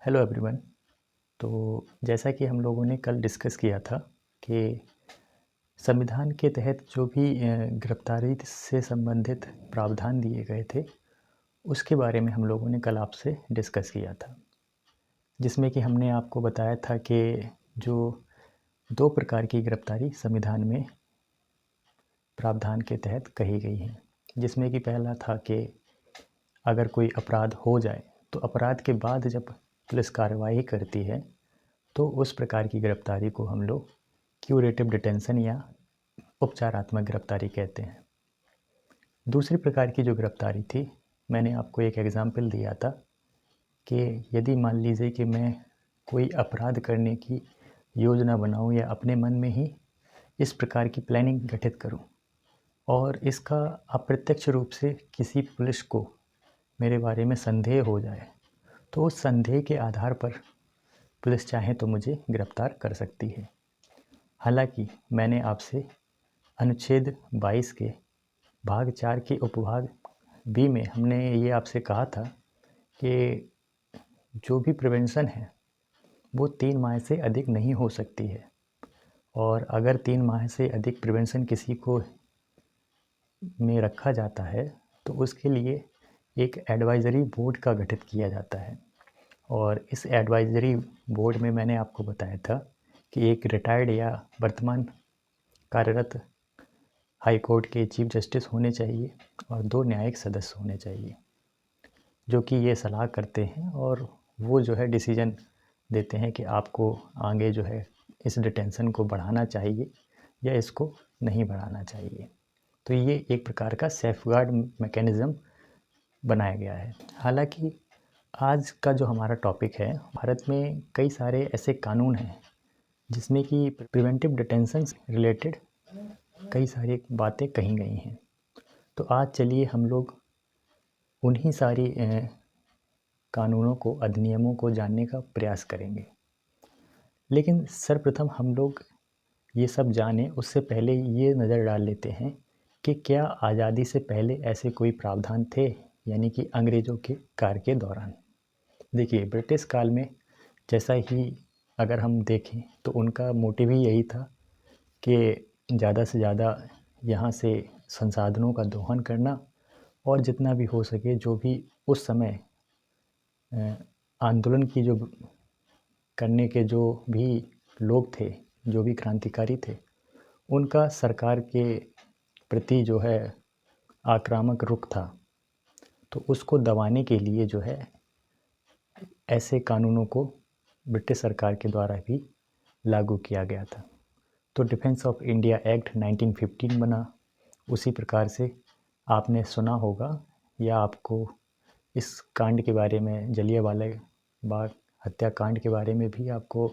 Hello everyone. तो जैसा कि हम लोगों ने कल डिस्कस किया था कि संविधान के तहत जो भी गिरफ्तारी से संबंधित प्रावधान दिए गए थे उसके बारे में हम लोगों ने कल आपसे डिस्कस किया था, जिसमें कि हमने आपको बताया था कि जो दो प्रकार की गिरफ्तारी संविधान में प्रावधान के तहत कही गई हैं, जिसमें कि पहला था कि अगर कोई अपराध हो जाए तो अपराध के बाद जब पुलिस कार्रवाई करती है तो उस प्रकार की गिरफ्तारी को हम लोग क्यूरेटिव डिटेंशन या उपचारात्मक गिरफ्तारी कहते हैं। दूसरी प्रकार की जो गिरफ्तारी थी, मैंने आपको एक एग्ज़ाम्पल दिया था कि यदि मान लीजिए कि मैं कोई अपराध करने की योजना बनाऊं या अपने मन में ही इस प्रकार की प्लानिंग गठित करूं और इसका अप्रत्यक्ष रूप से किसी पुलिस को मेरे बारे में संदेह हो जाए, तो उस संदेह के आधार पर पुलिस चाहे तो मुझे गिरफ्तार कर सकती है। हालांकि मैंने आपसे अनुच्छेद 22 के भाग 4 के उपभाग बी में हमने ये आपसे कहा था कि जो भी प्रिवेंशन है वो 3 माह से अधिक नहीं हो सकती है, और अगर 3 माह से अधिक प्रिवेंशन किसी को में रखा जाता है तो उसके लिए एक एडवाइज़री बोर्ड का गठित किया जाता है। और इस एडवाइज़री बोर्ड में मैंने आपको बताया था कि एक रिटायर्ड या वर्तमान कार्यरत हाई कोर्ट के चीफ जस्टिस होने चाहिए और 2 न्यायिक सदस्य होने चाहिए, जो कि ये सलाह करते हैं और वो जो है डिसीजन देते हैं कि आपको आगे जो है इस डिटेंशन को बढ़ाना चाहिए या इसको नहीं बढ़ाना चाहिए। तो ये एक प्रकार का सेफगार्ड मैकेनिज़्म बनाया गया है। हालांकि आज का जो हमारा टॉपिक है, भारत में कई सारे ऐसे कानून हैं जिसमें कि प्रिवेंटिव डिटेंशन रिलेटेड कई सारी बातें कही गई हैं। तो आज चलिए हम लोग उन्हीं सारी कानूनों को, अधिनियमों को जानने का प्रयास करेंगे। लेकिन सर्वप्रथम हम लोग ये सब जानें उससे पहले ये नज़र डाल लेते हैं कि क्या आज़ादी से पहले ऐसे कोई प्रावधान थे, यानी कि अंग्रेज़ों के कार्य के दौरान। देखिए, ब्रिटिश काल में जैसा ही अगर हम देखें तो उनका मोटिव ही यही था कि ज़्यादा से ज़्यादा यहाँ से संसाधनों का दोहन करना और जितना भी हो सके जो भी उस समय आंदोलन की जो करने के जो भी लोग थे, जो भी क्रांतिकारी थे, उनका सरकार के प्रति जो है आक्रामक रुख था, तो उसको दबाने के लिए जो है ऐसे कानूनों को ब्रिटिश सरकार के द्वारा भी लागू किया गया था। तो डिफेंस ऑफ इंडिया एक्ट 1915 बना। उसी प्रकार से आपने सुना होगा या आपको इस कांड के बारे में, जलियांवाला बाग हत्याकांड के बारे में भी आपको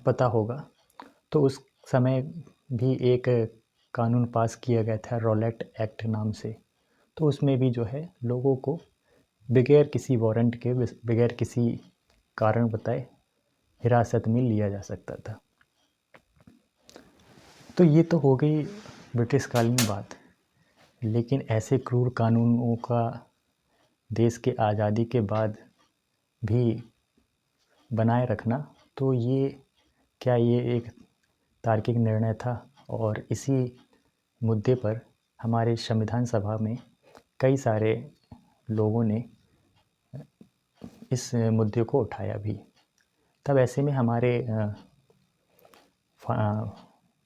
पता होगा। तो उस समय भी एक कानून पास किया गया था रॉलेट एक्ट नाम से। तो उसमें भी जो है लोगों को बगैर किसी वारंट के, बगैर किसी कारण बताए हिरासत में लिया जा सकता था। तो ये तो हो गई ब्रिटिश कालीन बात। लेकिन ऐसे क्रूर कानूनों का देश के आज़ादी के बाद भी बनाए रखना, तो ये क्या ये एक तार्किक निर्णय था? और इसी मुद्दे पर हमारे संविधान सभा में कई सारे लोगों ने इस मुद्दे को उठाया भी। तब ऐसे में हमारे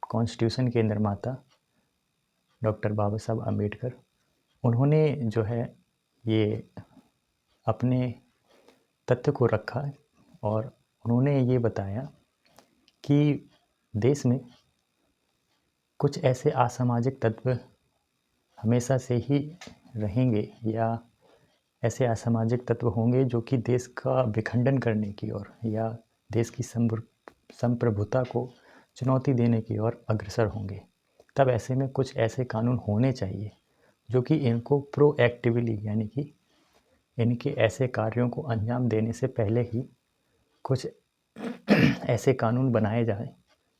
कॉन्स्टिट्यूशन के निर्माता डॉक्टर बाबा साहब अम्बेडकर, उन्होंने जो है ये अपने तथ्य को रखा और उन्होंने ये बताया कि देश में कुछ ऐसे असामाजिक तत्व हमेशा से ही रहेंगे या ऐसे असामाजिक तत्व होंगे जो कि देश का विखंडन करने की ओर या देश की संप्रभुता को चुनौती देने की ओर अग्रसर होंगे। तब ऐसे में कुछ ऐसे कानून होने चाहिए जो कि इनको प्रोएक्टिवली, यानी कि इनके ऐसे कार्यों को अंजाम देने से पहले ही कुछ ऐसे कानून बनाए जाएं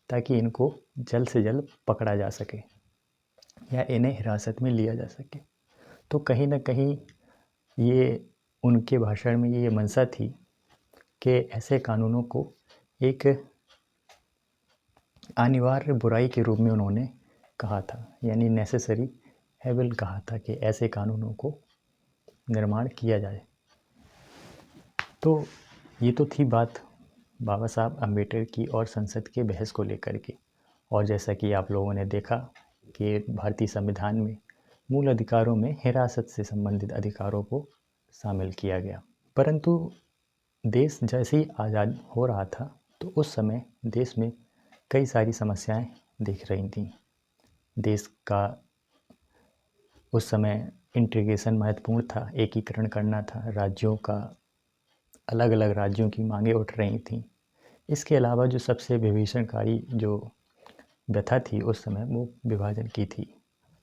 ताकि इनको जल्द से जल्द पकड़ा जा सके या इन्हें हिरासत में लिया जा सके। तो कहीं ना कहीं ये उनके भाषण में ये मंशा थी कि ऐसे कानूनों को एक अनिवार्य बुराई के रूप में उन्होंने कहा था, यानी नेसेसरी एविल कहा था कि ऐसे कानूनों को निर्माण किया जाए। तो ये तो थी बात बाबा साहब अम्बेडकर की और संसद के बहस को लेकर के। और जैसा कि आप लोगों ने देखा कि भारतीय संविधान में मूल अधिकारों में हिरासत से संबंधित अधिकारों को शामिल किया गया। परंतु देश जैसे ही आज़ाद हो रहा था तो उस समय देश में कई सारी समस्याएं दिख रही थीं। देश का उस समय इंटीग्रेशन महत्वपूर्ण था, एकीकरण करना था, राज्यों का अलग अलग राज्यों की मांगें उठ रही थीं। इसके अलावा जो सबसे विभीषणकारी जो व्यथा थी उस समय वो विभाजन की थी।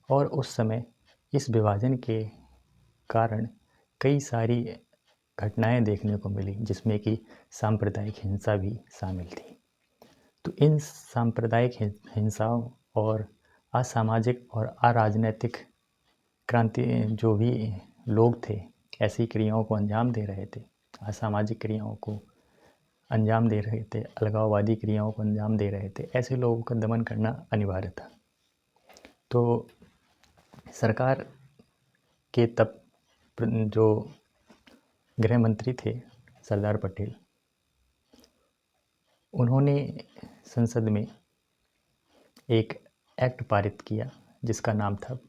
और उस समय इस विभाजन के कारण कई सारी घटनाएं देखने को मिली, जिसमें कि सांप्रदायिक हिंसा भी शामिल थी। तो इन सांप्रदायिक हिंसाओं और असामाजिक और अराजनैतिक क्रांति जो भी लोग थे ऐसी क्रियाओं को अंजाम दे रहे थे, असामाजिक क्रियाओं को अंजाम दे रहे थे, अलगाववादी क्रियाओं को अंजाम दे रहे थे, ऐसे लोगों का दमन करना अनिवार्य था। तो सरकार के तब जो गृह मंत्री थे सरदार पटेल, उन्होंने संसद में एक एक्ट पारित किया जिसका नाम था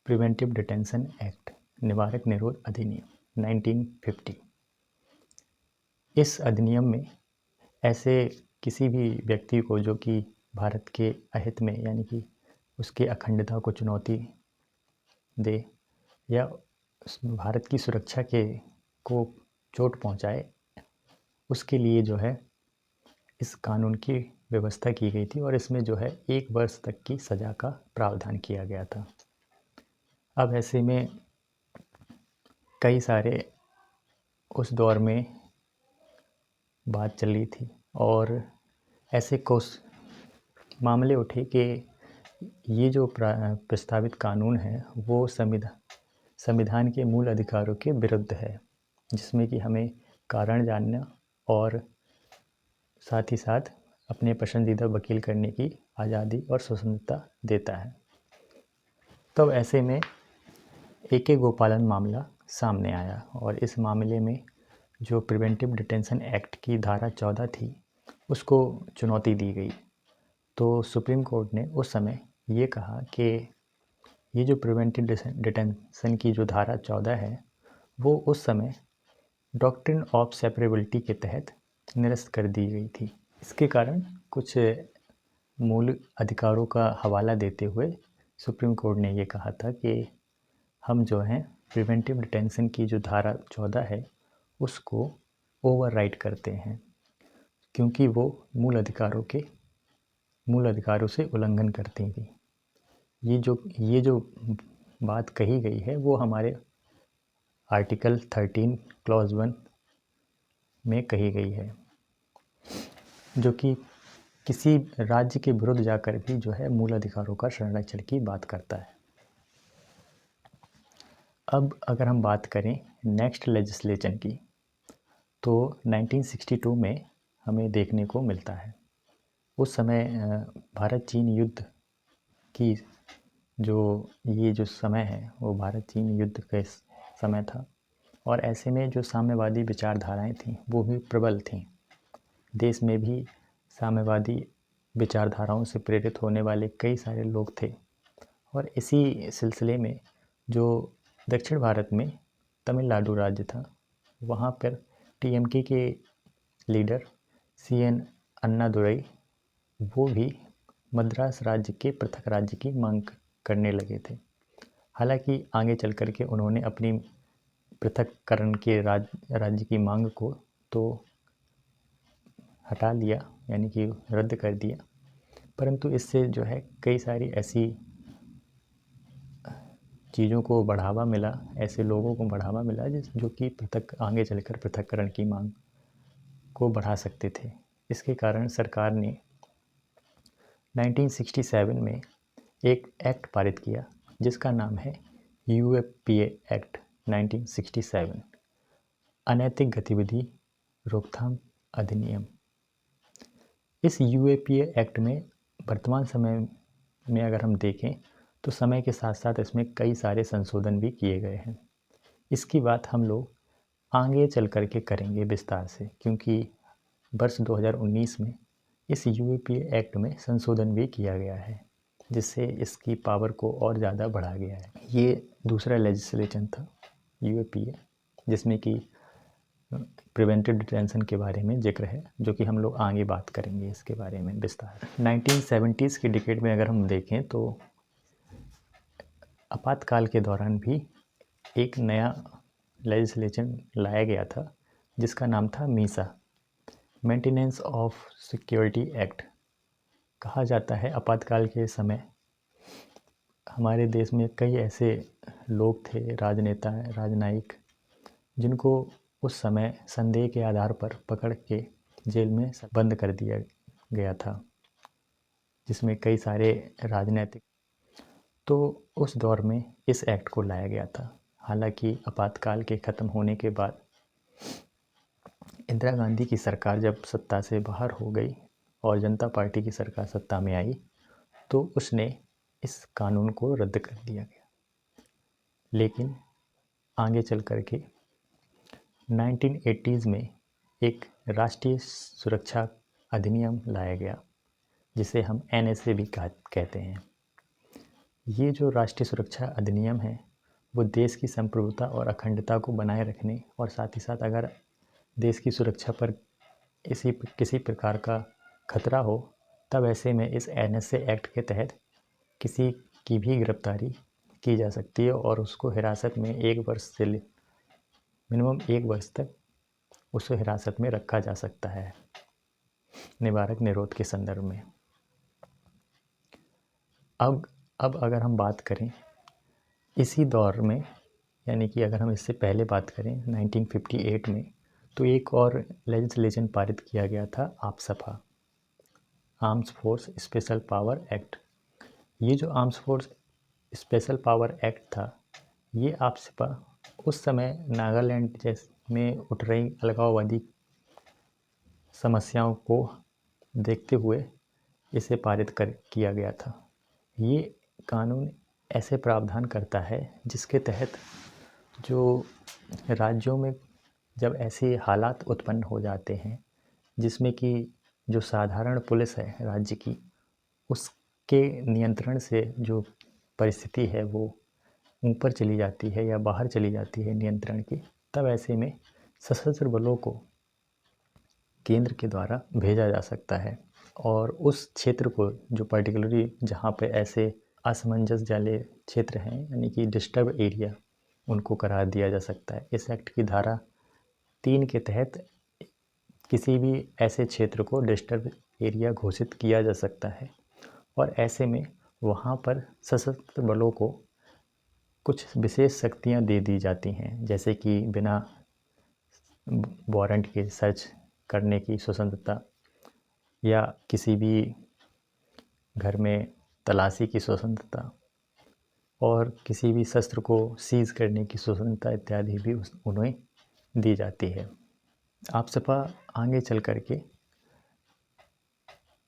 प्रिवेंटिव डिटेंशन एक्ट, निवारक निरोध अधिनियम 1950। इस अधिनियम में ऐसे किसी भी व्यक्ति को जो कि भारत के अहित में यानी कि उसके अखंडता को चुनौती दे या भारत की सुरक्षा को चोट पहुंचाए, उसके लिए जो है इस कानून की व्यवस्था की गई थी और इसमें जो है 1 वर्ष तक की सज़ा का प्रावधान किया गया था। अब ऐसे में कई सारे उस दौर में बात चल रही थी और ऐसे कुछ मामले उठे कि ये जो प्रस्तावित कानून है वो संविधान के मूल अधिकारों के विरुद्ध है, जिसमें कि हमें कारण जानना और साथ ही साथ अपने पसंदीदा वकील करने की आज़ादी और स्वतंत्रता देता है। तब ऐसे में AK गोपालन मामला सामने आया और इस मामले में जो प्रिवेंटिव डिटेंशन एक्ट की धारा 14 थी उसको चुनौती दी गई। तो सुप्रीम कोर्ट ने उस समय ये कहा कि ये जो प्रिवेंटिव डिटेंशन की जो धारा 14 है वो उस समय डॉक्ट्रिन ऑफ सेपरेबिलिटी के तहत निरस्त कर दी गई थी। इसके कारण कुछ मूल अधिकारों का हवाला देते हुए सुप्रीम कोर्ट ने ये कहा था कि हम जो हैं प्रिवेंटिव डिटेंशन की जो धारा 14 है उसको ओवरराइड करते हैं, क्योंकि वो मूल अधिकारों से उल्लंघन करती थी। ये जो बात कही गई है वो हमारे आर्टिकल 13 क्लॉज 1 में कही गई है, जो कि किसी राज्य के विरुद्ध जाकर भी जो है मूल अधिकारों का संरक्षण की बात करता है। अब अगर हम बात करें नेक्स्ट लेजिस्लेशन की, तो 1962 में हमें देखने को मिलता है। उस समय भारत चीन युद्ध की ये जो समय है वो भारत चीन युद्ध के समय था और ऐसे में जो साम्यवादी विचारधाराएं थीं वो भी प्रबल थीं। देश में भी साम्यवादी विचारधाराओं से प्रेरित होने वाले कई सारे लोग थे और इसी सिलसिले में जो दक्षिण भारत में तमिलनाडु राज्य था वहाँ पर TMK के लीडर CN अन्नादुरई वो भी मद्रास राज्य के पृथक राज्य की मांग करने लगे थे। हालांकि आगे चल कर के उन्होंने अपनी पृथककरण के राज्य की मांग को तो हटा लिया, यानी कि रद्द कर दिया, परंतु इससे जो है कई सारी ऐसी चीज़ों को बढ़ावा मिला, ऐसे लोगों को बढ़ावा मिला जो कि आगे चलकर पृथक्करण की मांग को बढ़ा सकते थे। इसके कारण सरकार ने 1967 में एक एक्ट पारित किया जिसका नाम है UFPA एक्ट 1967। अनैतिक गतिविधि रोकथाम अधिनियम। इस यूएपीए एक्ट में वर्तमान समय में अगर हम देखें तो समय के साथ साथ इसमें कई सारे संशोधन भी किए गए हैं। इसकी बात हम लोग आगे चल कर के करेंगे विस्तार से, क्योंकि वर्ष 2019 में इस यूएपीए एक्ट में संशोधन भी किया गया है, जिससे इसकी पावर को और ज़्यादा बढ़ा गया है। ये दूसरा लेजिस्लेशन था यूएपीए, जिसमें कि प्रिवेंटिव डिटेंशन के बारे में जिक्र है, जो कि हम लोग आगे बात करेंगे इसके बारे में विस्तार। 1970s की डिकेड में अगर हम देखें तो आपातकाल के दौरान भी एक नया लेजिस्लेशन लाया गया था, जिसका नाम था Misa, maintenance of security act. कहा जाता है आपातकाल के समय हमारे देश में कई ऐसे लोग थे, राजनेता, राजनयिक, जिनको उस समय संदेह के आधार पर पकड़ के जेल में बंद कर दिया गया था, जिसमें कई सारे राजनीतिक। तो उस दौर में इस एक्ट को लाया गया था। हालांकि आपातकाल के ख़त्म होने के बाद इंदिरा गांधी की सरकार जब सत्ता से बाहर हो गई और जनता पार्टी की सरकार सत्ता में आई, तो उसने इस कानून को रद्द कर दिया गया। लेकिन आगे चल कर के 1980s में एक राष्ट्रीय सुरक्षा अधिनियम लाया गया, जिसे हम एनएसए भी कहते हैं। ये जो राष्ट्रीय सुरक्षा अधिनियम है, वो देश की संप्रभुता और अखंडता को बनाए रखने और साथ ही साथ अगर देश की सुरक्षा पर किसी प्रकार का खतरा हो, तब ऐसे में इस एनएसए एक्ट के तहत किसी की भी गिरफ्तारी की जा सकती है और उसको हिरासत में 1 वर्ष से मिनिमम 1 वर्ष तक उसे हिरासत में रखा जा सकता है, निवारक निरोध के संदर्भ में। अब अगर हम बात करें इसी दौर में, यानी कि अगर हम इससे पहले बात करें 1958 में, तो एक और लेजिस्लेशन पारित किया गया था AFSPA, arms force special power act. ये जो arms force special power act था, ये आपसपा उस समय नागालैंड में उठ रही अलगाववादी समस्याओं को देखते हुए इसे पारित किया गया था। ये कानून ऐसे प्रावधान करता है जिसके तहत जो राज्यों में जब ऐसे हालात उत्पन्न हो जाते हैं जिसमें कि जो साधारण पुलिस है राज्य की, उसके नियंत्रण से जो परिस्थिति है वो ऊपर चली जाती है या बाहर चली जाती है नियंत्रण की, तब ऐसे में सशस्त्र बलों को केंद्र के द्वारा भेजा जा सकता है और उस क्षेत्र को जो पर्टिकुलरली जहाँ पे ऐसे असमंजस वाले क्षेत्र हैं, यानी कि डिस्टर्ब एरिया, उनको करार दिया जा सकता है। इस एक्ट की धारा 3 के तहत किसी भी ऐसे क्षेत्र को डिस्टर्ब एरिया घोषित किया जा सकता है और ऐसे में वहाँ पर सशस्त्र बलों को कुछ विशेष शक्तियाँ दे दी जाती हैं, जैसे कि बिना वारंट के सर्च करने की स्वतंत्रता या किसी भी घर में तलाशी की स्वतंत्रता और किसी भी शस्त्र को सीज करने की स्वतंत्रता इत्यादि भी उन्हें दी जाती है। आपसपा आगे चल कर के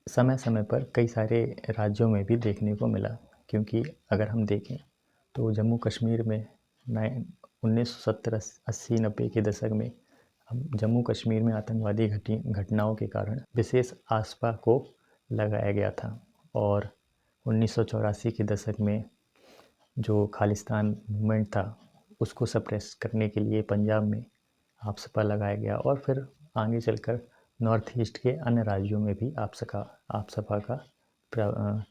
समय समय पर कई सारे राज्यों में भी देखने को मिला, क्योंकि अगर हम देखें तो जम्मू कश्मीर में 1970, 80, 90 के दशक में जम्मू कश्मीर में आतंकवादी घटनाओं के कारण विशेष आपसपा को लगाया गया था और 1984 के दशक में जो खालिस्तान मूवमेंट था उसको सप्रेस करने के लिए पंजाब में आपसपा लगाया गया और फिर आगे चलकर नॉर्थ ईस्ट के अन्य राज्यों में भी आपसपा का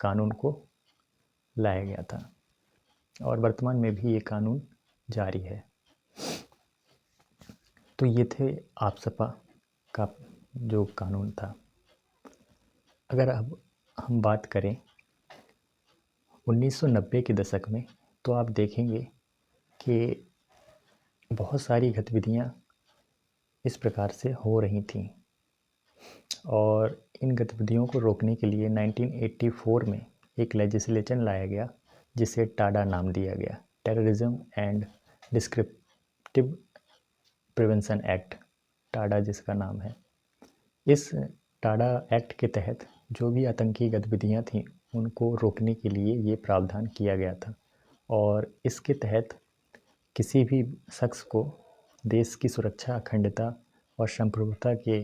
कानून को लाया गया था और वर्तमान में भी ये कानून जारी है। तो ये थे आपसपा का जो कानून था। अगर अब हम बात करें 1990 के दशक में, तो आप देखेंगे कि बहुत सारी गतिविधियां इस प्रकार से हो रही थीं और इन गतिविधियों को रोकने के लिए 1984 में एक लेजिस्लेशन लाया गया जिसे टाडा नाम दिया गया, terrorism and descriptive prevention act, Tada जिसका नाम है। इस टाडा एक्ट के तहत जो भी आतंकी गतिविधियां थीं उनको रोकने के लिए ये प्रावधान किया गया था, और इसके तहत किसी भी शख्स को देश की सुरक्षा, अखंडता और संप्रभुता के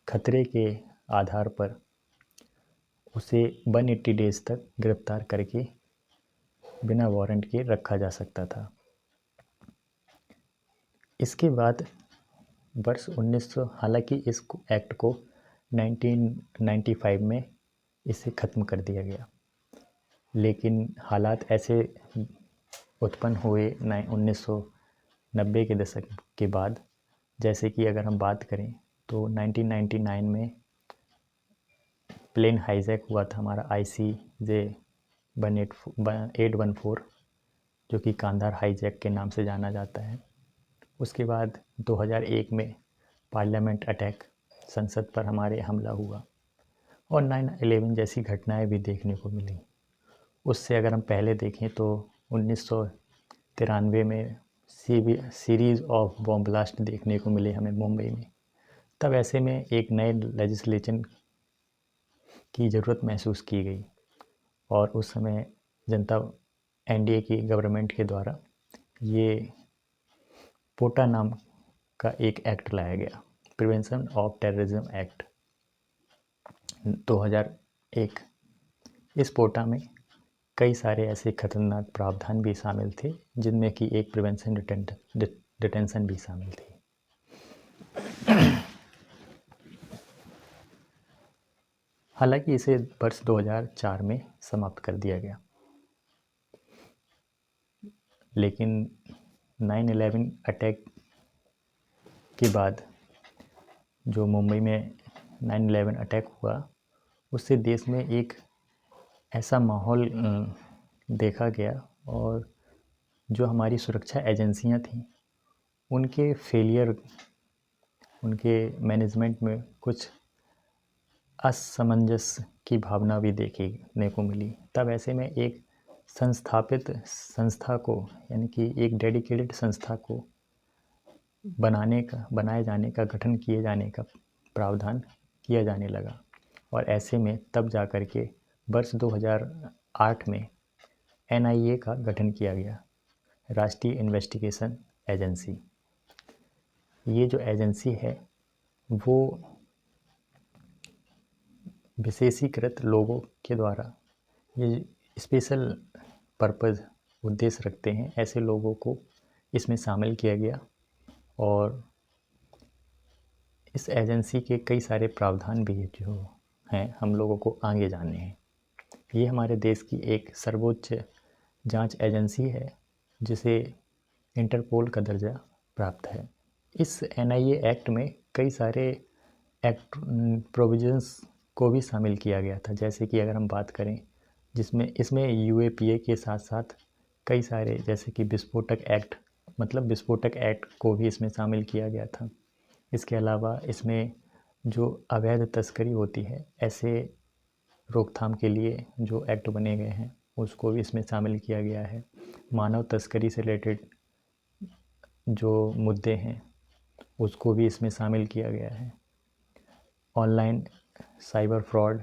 खतरे के आधार पर उसे 180 डेज तक गिरफ्तार करके बिना वारंट के रखा जा सकता था। इसके बाद वर्ष 1900, हालांकि इस एक्ट को 1995 में इसे ख़त्म कर दिया गया, लेकिन हालात ऐसे उत्पन्न हुए 1990 के दशक के बाद, जैसे कि अगर हम बात करें तो 1999 में प्लेन हाईजैक हुआ था हमारा ICJ 814, जो कि कांधार हाईजैक के नाम से जाना जाता है। उसके बाद 2001 में पार्लियामेंट अटैक, संसद पर हमारे हमला हुआ, और 9/11 जैसी घटनाएं भी देखने को मिली। उससे अगर हम पहले देखें तो 1993 में सीरीज़ ऑफ बॉम्ब ब्लास्ट देखने को मिले हमें मुंबई में। तब ऐसे में एक नए लेजिस्लेशन की ज़रूरत महसूस की गई, और उस समय जनता NDA की गवर्नमेंट के द्वारा ये पोटा नाम का एक एक्ट लाया गया, प्रिवेंशन ऑफ टेररिज्म एक्ट 2001। इस पोटा में कई सारे ऐसे खतरनाक प्रावधान भी शामिल थे, जिनमें कि एक प्रिवेंशन डिटेंशन भी शामिल थी। हालांकि इसे वर्ष 2004 में समाप्त कर दिया गया, लेकिन 9/11 अटैक के बाद जो मुंबई में 9/11 अटैक हुआ, उससे देश में एक ऐसा माहौल देखा गया, और जो हमारी सुरक्षा एजेंसियां थीं उनके फेलियर, उनके मैनेजमेंट में कुछ असमंजस की भावना भी देखने को मिली। तब ऐसे में एक संस्थापित संस्था को, यानी कि एक डेडिकेटेड संस्था को बनाए जाने का, गठन किए जाने का प्रावधान किया जाने लगा, और ऐसे में तब जा कर के वर्ष 2008 में NIA का गठन किया गया, राष्ट्रीय इन्वेस्टिगेशन एजेंसी। ये जो एजेंसी है वो विशेषीकृत लोगों के द्वारा, ये स्पेशल पर्पज़ उद्देश्य रखते हैं, ऐसे लोगों को इसमें शामिल किया गया, और इस एजेंसी के कई सारे प्रावधान भी जो हैं हम लोगों को आगे जानने हैं। ये हमारे देश की एक सर्वोच्च जांच एजेंसी है, जिसे इंटरपोल का दर्जा प्राप्त है। इस NIA एक्ट में कई सारे एक्ट प्रोविजंस को भी शामिल किया गया था, जैसे कि अगर हम बात करें जिसमें इसमें UAPA के साथ साथ कई सारे, जैसे कि विस्फोटक एक्ट, मतलब विस्फोटक एक्ट को भी इसमें शामिल किया गया था। इसके अलावा इसमें जो अवैध तस्करी होती है, ऐसे रोकथाम के लिए जो एक्ट बने गए हैं उसको भी इसमें शामिल किया गया है। मानव तस्करी से रिलेटेड जो मुद्दे हैं उसको भी इसमें शामिल किया गया है। Online cyber fraud,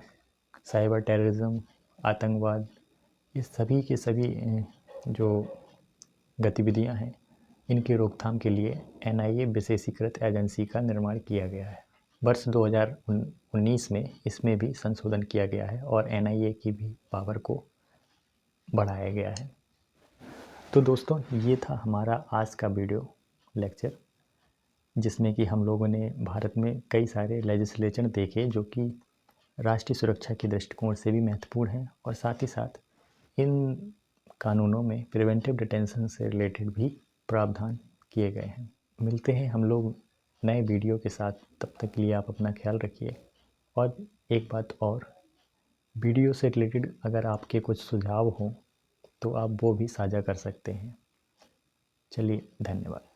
cyber terrorism, आतंकवाद, ये सभी के सभी जो गतिविधियां हैं इनकी रोकथाम के लिए NIA विशेषीकृत एजेंसी का निर्माण किया गया है। वर्ष 2019 में इसमें भी संशोधन किया गया है, और NIA की भी पावर को बढ़ाया गया है। तो दोस्तों, ये था हमारा आज का वीडियो लेक्चर, जिसमें कि हम लोगों ने भारत में कई सारे लेजिस्लेशन देखे जो कि राष्ट्रीय सुरक्षा के दृष्टिकोण से भी महत्वपूर्ण हैं, और साथ ही साथ इन कानूनों में प्रिवेंटिव डिटेंशन से रिलेटेड भी प्रावधान किए गए हैं। मिलते हैं हम लोग नए वीडियो के साथ, तब तक के लिए आप अपना ख्याल रखिए। और एक बात और, वीडियो से रिलेटेड अगर आपके कुछ सुझाव हों तो आप वो भी साझा कर सकते हैं। चलिए, धन्यवाद।